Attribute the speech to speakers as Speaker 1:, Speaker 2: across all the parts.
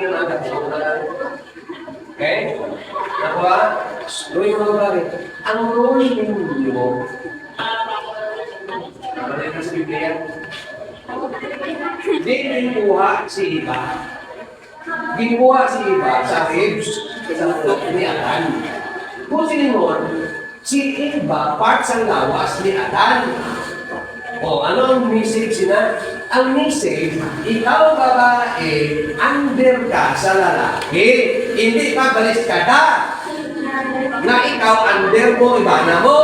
Speaker 1: lalaki na agad. Okay? Nakuha? Gawin mo ba rin? Ang role ninyo, ano na yung sa Biblia? Hindi ginuha si Iba. Ginuha si Iba sa ribs, sa utok ni Adan. Kung siningon, si Iba, part sa lawas ni Adan. O, ano ang message na? Ang message, ikaw babae, under ka sa lalaki. Hindi ka baliskada. Na ikaw under mo, iba na mo.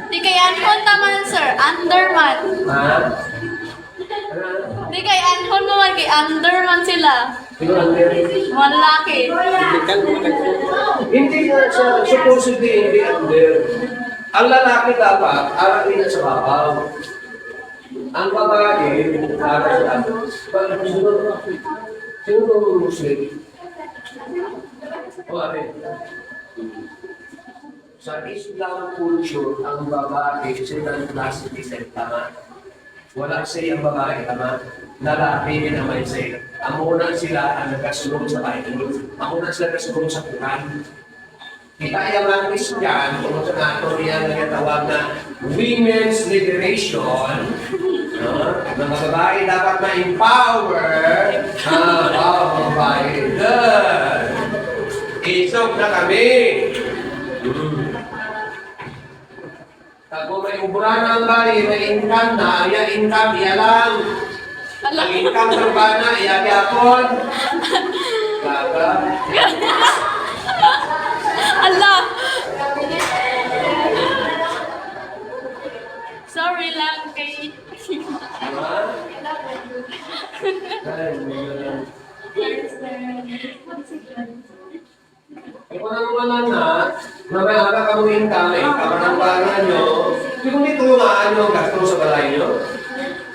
Speaker 2: Di kay Anhon naman, sir. Under man.
Speaker 1: Ha?
Speaker 2: Di kay Anhon naman, kay under man sila.
Speaker 1: Sino under?
Speaker 2: Mga lalaki.
Speaker 1: Hindi na siya, supposedly hindi under. Ang lalaki dapat, aralin na sa babaw. Ang babae, para sa sino ang Muslim? O, ate. Sa Islam culture, ang babae, sila classified, tama? Wala siya ang babae, tama? Lalaki din naman siya. Ang una sila ang nagkasunod sa Bible. Ang una sila nagkasunod sa Quran. Kita yung mga Christian, kung sa nato niya nagkatawag na women's liberation, mga babae dapat ma-empower, babae, isog na kami. Kung may uburan ang bali, may income na, income, iya lang. Ang income ng bana, iya yapon. Kaka.
Speaker 2: Allah! Sorry lang kay...
Speaker 1: Kung naman na, mamaya ka kamuhin kami, kapag ang nyo, kung dito yung ano gasto sa balay nyo,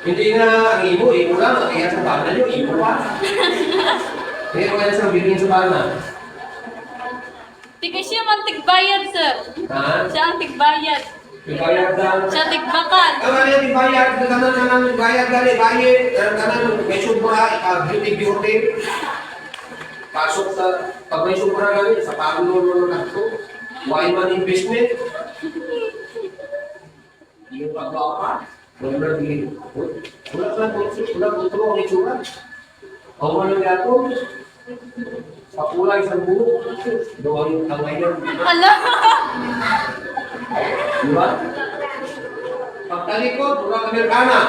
Speaker 1: hindi nga ang imo lang, ang iya sa bana nyo, imo pa. Hindi ko kaya sa bilhin sa bana.
Speaker 2: Di kay siya man tigbayad, sir.
Speaker 1: Ha?
Speaker 2: Siya ang tigbayad.
Speaker 1: Ibayad lang.
Speaker 2: Siya tigbakal.
Speaker 1: Ang ano yung ibayad, kanan ibayad gali, bayad, kanan may subra, beauty. Pasok sa, pag may subra gali, sa pagulo na ito, why man investment? Yung pagbawa, wala din. Wala tutulong ang itsura. Ang mga gato, pakulay sa buhok, doon ang ngayon.
Speaker 2: Allah!
Speaker 1: Diba? Pagtalikod, mura Amerikana.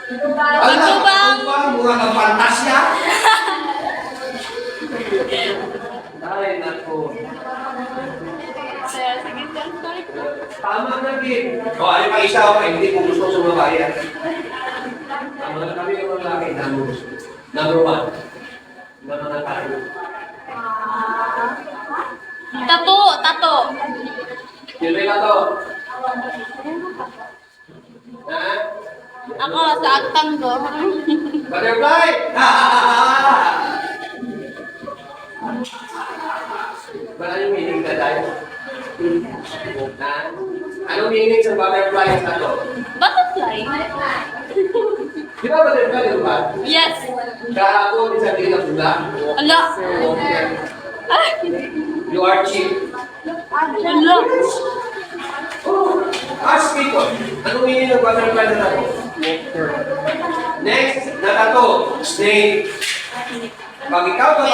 Speaker 2: Ito bang?
Speaker 1: Ito bang? Mura ng Fantasia. Ay, naku.
Speaker 2: Sir, sige, sir. Sorry.
Speaker 1: Tama na, Gin. O, ano pa isa ako, hindi ko gusto sumabayan. Tama na kami ng mga laki. Number one. Number na tayo.
Speaker 2: Tato.
Speaker 1: Yun rin na to. Ha?
Speaker 2: Ako, sa aktang ko.
Speaker 1: Butterfly! Wala yung meaning ka tayo? Ha? Anong meaning sa butterfly na to?
Speaker 2: Butterfly?
Speaker 1: Di ba butterfly, di ba?
Speaker 2: Yes.
Speaker 1: Kahapon, isang din na pula.
Speaker 2: Allah. Ay,
Speaker 1: You are cheap.
Speaker 2: Allah.
Speaker 1: Oh, ask people. Anong meaning ng butterfly na to? Next, na to. Snake. Pag ikaw ba